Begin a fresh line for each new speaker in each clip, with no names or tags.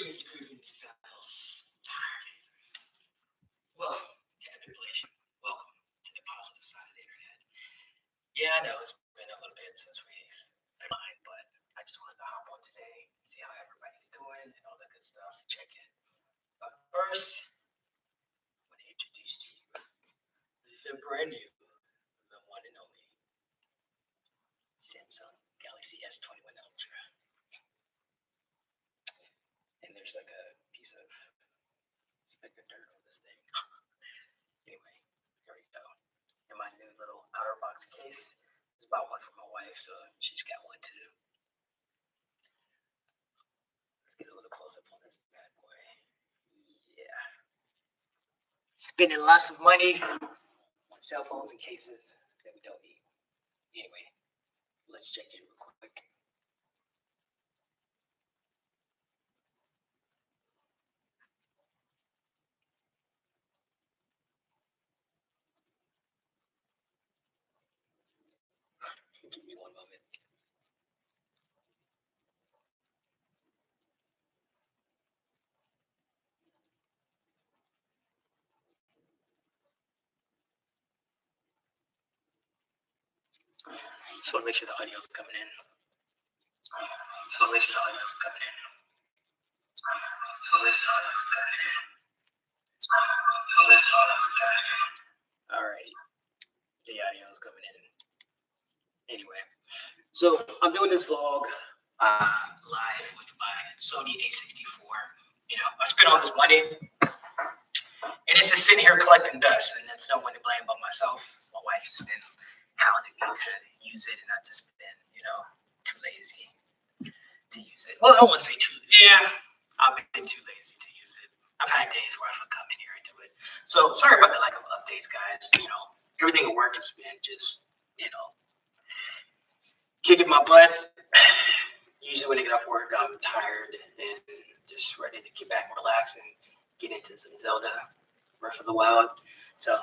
Greetings, fellow stargazers. Welcome to Epic Blasian. Welcome to the positive side of the internet. Yeah, I know it's been a little bit since we've been online, but I just wanted to hop on today, see how everybody's doing, and all that good stuff. Check in. But first, I want to introduce to you the brand new, the one and only Samsung Galaxy S21 Ultra. And there's like a piece of speck of dirt on this thing. Anyway, here we go. And my new little outer box case is about one for my wife, so she's got one too. Let's get a little close up on this bad boy. Yeah. Spending lots of money on cell phones and cases that we don't need. Anyway, let's check in real quick. Give me one moment. Just want to make sure the audio's coming in. Alright, the audio's coming in. Anyway, so I'm doing this vlog live with my Sony A64. You know, I spent all this money, and it's just sitting here collecting dust, and it's no one to blame but myself. My wife's been hounding me to use it, and I've just been, too lazy to use it. Well, I don't want to say I've been too lazy to use it. I've had days where I have to come in here and do it. So sorry about the lack of updates, guys. Everything at work has been just, kicking my butt. Usually when I get off work, I'm tired and just ready to get back and relax and get into some Zelda Breath of the Wild. So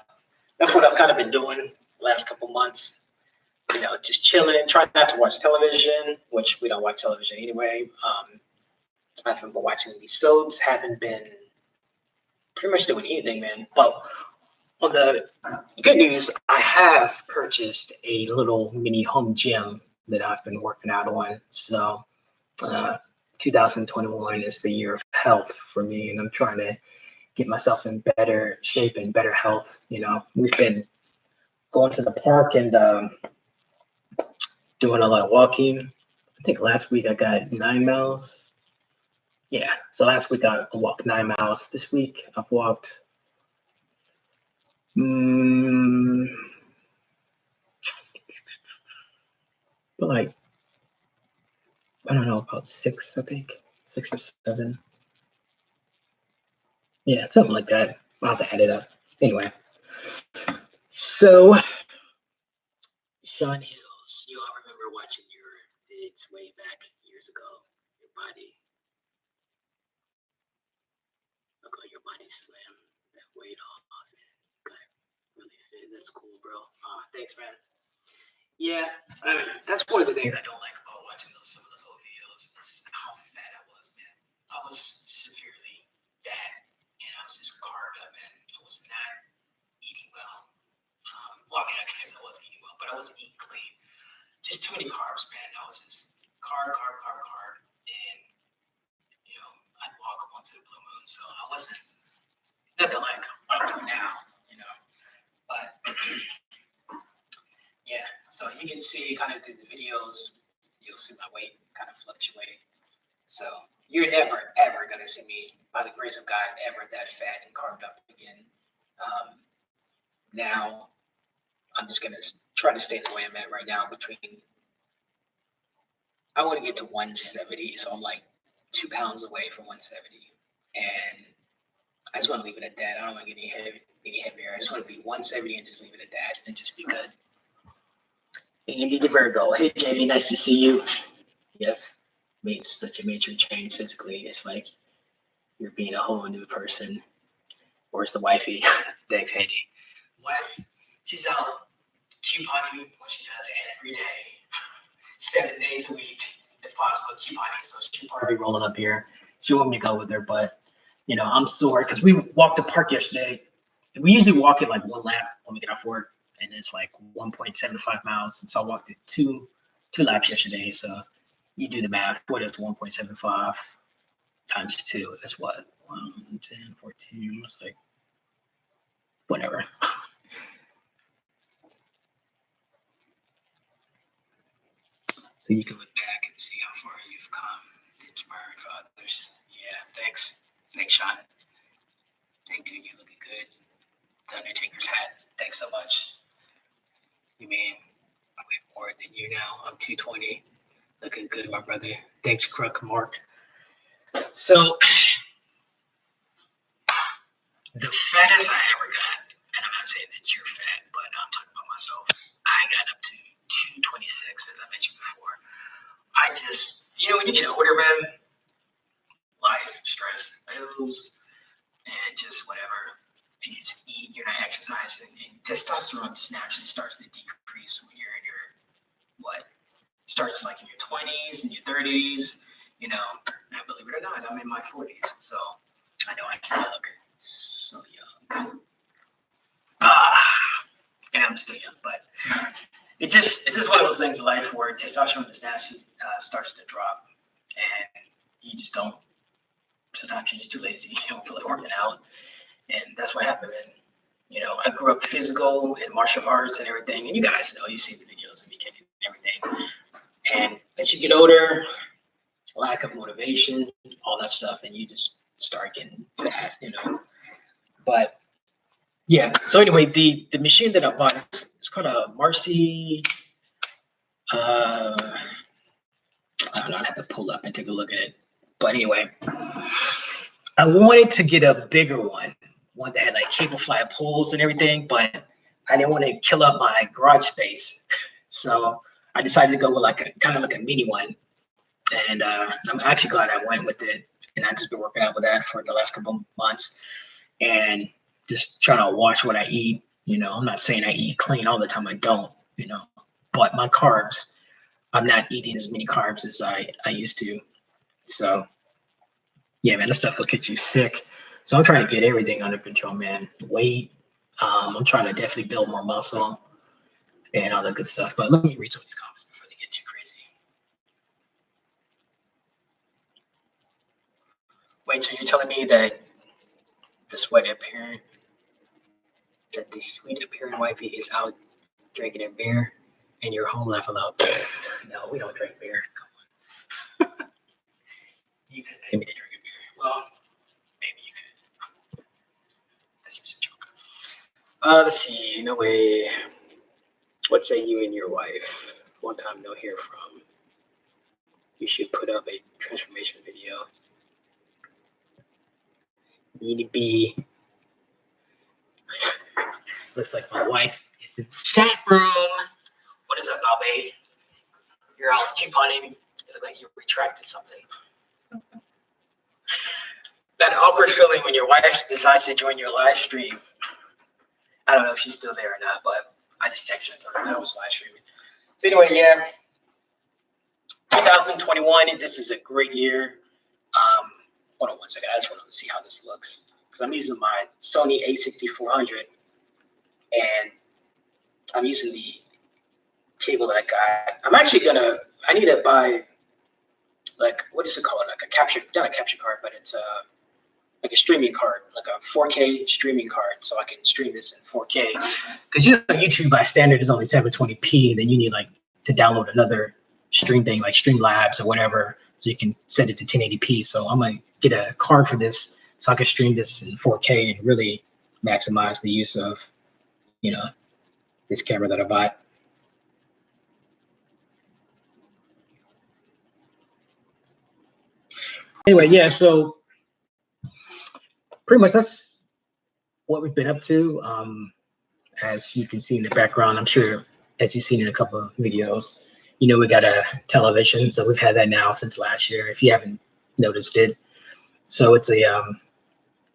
that's what I've kind of been doing the last couple months. Just chilling, trying not to watch television, which we don't watch television anyway. I haven't been watching these soaps, haven't been pretty much doing anything, man. But on the good news, I have purchased a little mini home gym that I've been working out on. So 2021 is the year of health for me, and I'm trying to get myself in better shape and better health. We've been going to the park and doing a lot of walking. I think last week I got 9 miles. Yeah, so last week I walked 9 miles. This week I've walked like, I don't know, about 6, I think. 6 or 7. Yeah, something like that. I'll have to add it up. Anyway. So, Sean Hills, you all remember watching your vids way back years ago. Your body. Look at your body slam that weight off and got really fit. That's cool, bro. Thanks, man. Yeah, that's one of the things I don't like about watching some of those old videos is how fat I was, man. I was severely fat, and I was just carved up, man. I was not eating well. I guess I was eating well, but I wasn't eating clean. Just too many carbs, man. I was just carb, and I'd walk once in a blue moon, so I wasn't nothing like what I'm doing now, But yeah, so you can see kind of through the videos, you'll see my weight kind of fluctuate. So you're never, ever going to see me, by the grace of God, ever that fat and carved up again. Now, I'm just going to try to stay the way I'm at right now I want to get to 170, so I'm like 2 pounds away from 170. And I just want to leave it at that. I don't want to get any heavier. I just want to be 170 and just leave it at that and just be good. Andy DeVergo. Hey, Jamie, nice to see you. You've made such a major change physically. It's like you're being a whole new person. Where's the wifey? Thanks, Andy. Wife, she's out couponing what she does every day, 7 days a week, if possible, couponing. So she'll probably be rolling up here she wanted me to go with her, but you know, I'm sore because we walked the park yesterday. We usually walk it like one lap when we get off work, and it's like 1.75 miles. So I walked it two laps yesterday. So you do the math. What is 1.75 times 2? That's what? 1, 10, 14. It's like whatever. So you can look back and see how far you've come, inspired for others. Yeah, thanks. Thanks, Sean. Hey, dude, you're looking good. The Undertaker's hat. Thanks so much. You mean I weigh more than you now? I'm 220. Looking good, my brother. Thanks, Crook Mark. So, the fattest I ever got, and I'm not saying that you're fat, but I'm talking about myself. I got up to 226, as I mentioned before. I just, you know, when you get older, man, life, stress, bills, and just whatever, and you just eat, you're not exercising, and testosterone just naturally starts to decrease when you're in your, starts like in your 20s and your 30s, you know, and believe it or not, I'm in my 40s, so I know I still look so young. And I'm still young, but it's just one of those things in life where testosterone just naturally starts to drop, and you just don't. Sometimes you're just too lazy. You don't feel like working out, and that's what happened. And you know, I grew up physical and martial arts and everything, and you guys know, you see the videos of me kicking and everything. And as you get older, lack of motivation, all that stuff, and you just start getting fat, you know. But yeah, so anyway, the machine that I bought, it's called a Marcy. I don't know. I have to pull up and take a look at it. But anyway, I wanted to get a bigger one that had like cable fly poles and everything, but I didn't want to kill up my garage space. So I decided to go with like a kind of like a mini one. And I'm actually glad I went with it. And I've just been working out with that for the last couple of months and just trying to watch what I eat. You know, I'm not saying I eat clean all the time. I don't, you know, but my carbs, I'm not eating as many carbs as I used to. So yeah, man, this stuff will get you sick. So I'm trying to get everything under control, man. Weight. I'm trying to definitely build more muscle and all that good stuff. But let me read some of these comments before they get too crazy. Wait, so you're telling me that the sweaty appearing wifey is out drinking a beer and your whole life allowed? No, we don't drink beer. Come on. You could pay me to drink a beer. Well, maybe you could. That's just a joke. Let's see. No way. What say you and your wife? One time no hear from. You should put up a transformation video. Need to be. Looks like my wife is in the chat room. What is up, Bobby? You're all chimpanzee. You look like you retracted something. That awkward feeling when your wife decides to join your live stream. I don't know if she's still there or not, but I just texted her and told her that I was live streaming. So anyway, yeah. 2021, this is a great year. Hold on one second. I just want to see how this looks. Because I'm using my Sony A6400. And I'm using the cable that I got. I'm actually gonna. I need to buy, like, what is it called? Like a capture, not a capture card, but it's like a streaming card, like a 4K streaming card, so I can stream this in 4K. Because you know, YouTube by standard is only 720p. Then you need like to download another stream thing, like Streamlabs or whatever, so you can set it to 1080p. So I'm gonna get a card for this, so I can stream this in 4K and really maximize the use of, you know, this camera that I bought. Anyway, yeah, so pretty much that's what we've been up to. As you can see in the background, I'm sure as you've seen in a couple of videos, you know, we got a television. So we've had that now since last year, if you haven't noticed it. So it's a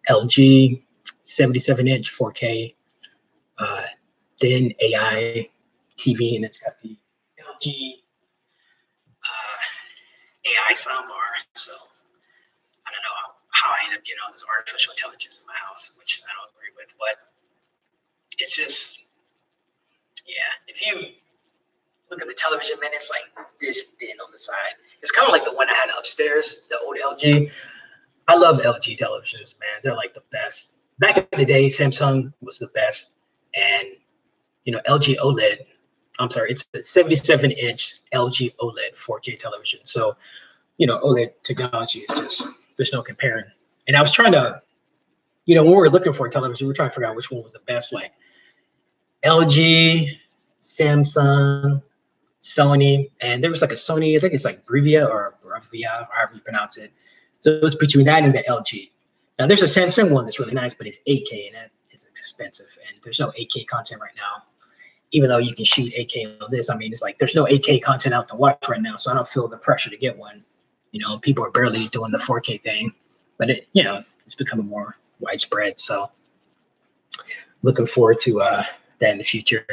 LG 77-inch 4K thin AI TV, and it's got the LG AI soundbar. So I don't how I end up getting all this artificial intelligence in my house, which I don't agree with. But it's just, yeah, if you look at the television, man, it's like this thin on the side. It's kind of like the one I had upstairs, the old LG. I love LG televisions, man. They're like the best. Back in the day, Samsung was the best. And, LG OLED, I'm sorry, it's a 77-inch LG OLED 4K television. So, OLED technology is just, there's no comparing. And I was trying to, when we were looking for a television, we were trying to figure out which one was the best, like LG, Samsung, Sony, and there was like a Sony, I think it's like Bravia or Bravia, however you pronounce it. So it was between that and the LG. Now there's a Samsung one that's really nice, but it's 8K and that is expensive. And there's no 8K content right now. Even though you can shoot 8K on this, I mean, it's like there's no 8K content out to watch right now, so I don't feel the pressure to get one. People are barely doing the 4K thing, but it's becoming more widespread. So looking forward to that in the future.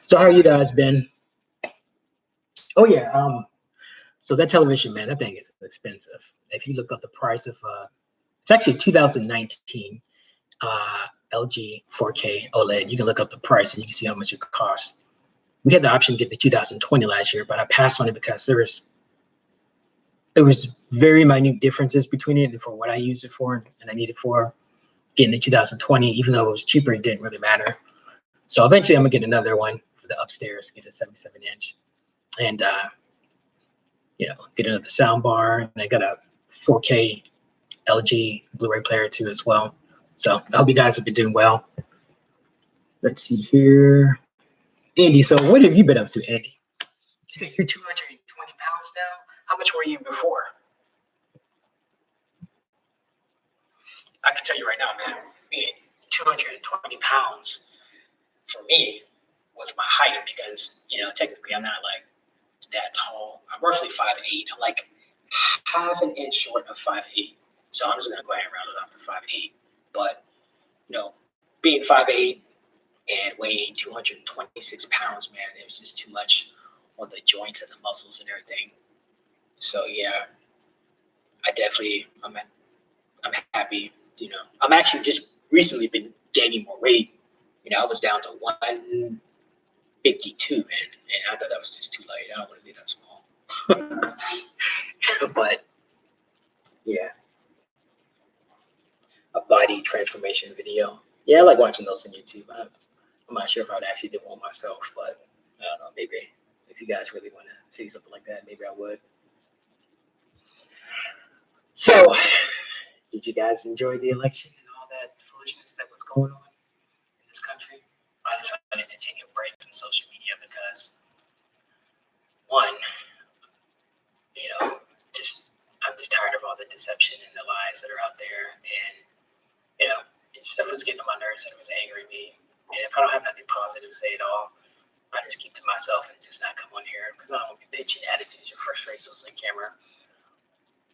So how you guys been? Oh yeah, so that television, man, that thing is expensive. If you look up the price of, it's actually 2019 LG 4K OLED. You can look up the price and you can see how much it costs. We had the option to get the 2020 last year, but I passed on it because there was very minute differences between it and for what I used it for and I needed for. Getting the 2020, even though it was cheaper, it didn't really matter. So eventually I'm gonna get another one for the upstairs, get a 77-inch and get another sound bar. And I got a 4K LG Blu-ray player too as well. So I hope you guys have been doing well. Let's see here. Andy, so what have you been up to, Andy? You said you're 220 pounds now? How much were you before? I can tell you right now, man, being 220 pounds for me was my height because, technically I'm not like that tall. I'm roughly 5'8". I'm like half an inch short of 5'8". So I'm just gonna go ahead and round it up to 5'8". But being 5'8" and weighing 226 pounds, man, it was just too much on the joints and the muscles and everything. So yeah, I'm happy. I'm actually just recently been gaining more weight. I was down to 152, man, and I thought that was just too light. I don't want to be that small. But yeah, a body transformation video. Yeah, I like watching those on YouTube. I'm not sure if I would actually do one myself, but I don't know. Maybe if you guys really want to see something like that, maybe I would. So, did you guys enjoy the election and all that foolishness that was going on in this country? I decided to take a break from social media because, one, I'm just tired of all the deception and the lies that are out there, and stuff was getting on my nerves and it was angering me. And if I don't have nothing positive to say at all, I just keep to myself and just not come on here because I don't want to be pitching attitudes or frustrations on camera.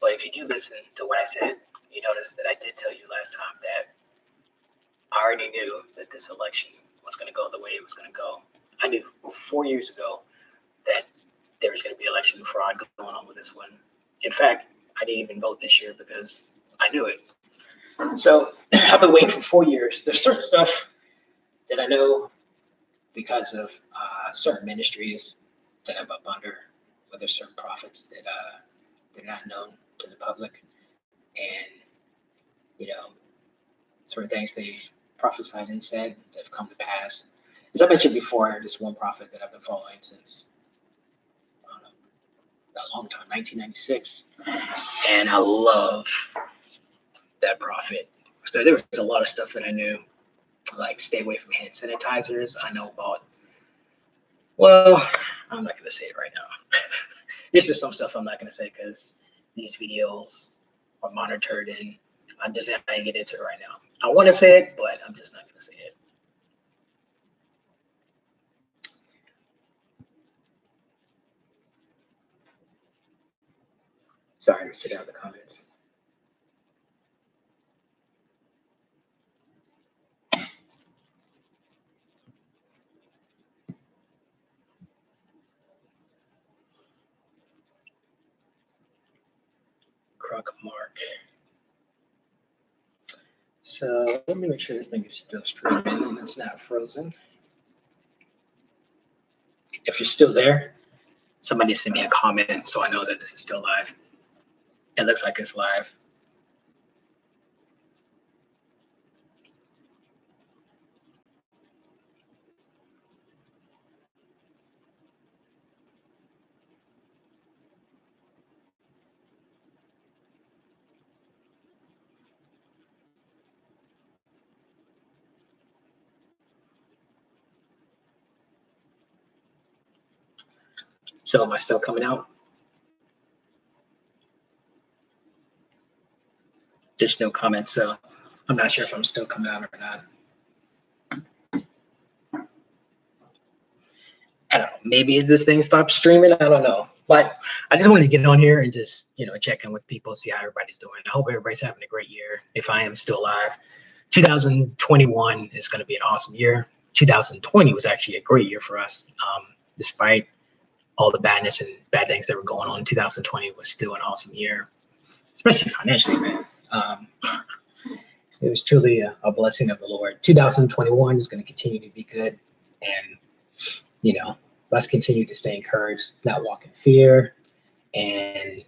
But if you do listen to what I said, you notice that I did tell you last time that I already knew that this election was going to go the way it was going to go. I knew 4 years ago that there was going to be an election before I'd go on with this one. In fact, I didn't even vote this year because I knew it. So I've been waiting for 4 years. There's certain stuff that I know because of certain ministries that I'm up under, where there's certain prophets that they're not known to the public, and certain things they've prophesied and said that have come to pass. As I mentioned before, there's one prophet that I've been following since a long time, 1996, and I love that prophet. So there was a lot of stuff that I knew, like stay away from hand sanitizers. I know about. Well, I'm not going to say it right now. There's just some stuff I'm not going to say because these videos are monitored, and I'm just not going to get into it right now. I want to say it, but I'm just not going to say it. Sorry, let's check out the comments. Croc Mark. So let me make sure this thing is still streaming and it's not frozen. If you're still there, somebody send me a comment so I know that this is still live. It looks like it's live. So am I still coming out? There's no comments, so I'm not sure if I'm still coming out or not. I don't know. Maybe this thing stopped streaming. I don't know. But I just wanted to get on here and just, check in with people, see how everybody's doing. I hope everybody's having a great year. If I am still alive, 2021 is going to be an awesome year. 2020 was actually a great year for us. Despite all the badness and bad things that were going on, 2020 was still an awesome year, especially financially, man. It was truly a blessing of the Lord. 2021 is going to continue to be good. And, let's continue to stay encouraged, not walk in fear. And,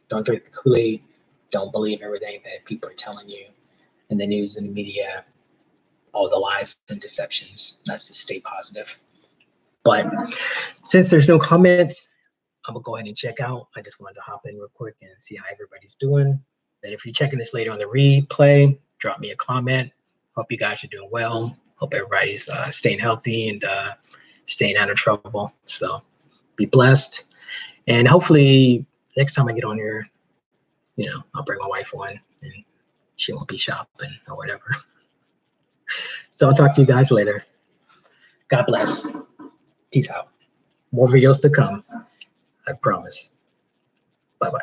don't drink the Kool-Aid. Don't believe everything that people are telling you in the news and the media, all the lies and deceptions. Let's just stay positive. But since there's no comments, I'm going to go ahead and check out. I just wanted to hop in real quick and see how everybody's doing. And if you're checking this later on the replay, drop me a comment. Hope you guys are doing well. Hope everybody's staying healthy and staying out of trouble. So be blessed. And hopefully next time I get on here, I'll bring my wife on and she won't be shopping or whatever. So I'll talk to you guys later. God bless. Peace out. More videos to come. I promise. Bye-bye.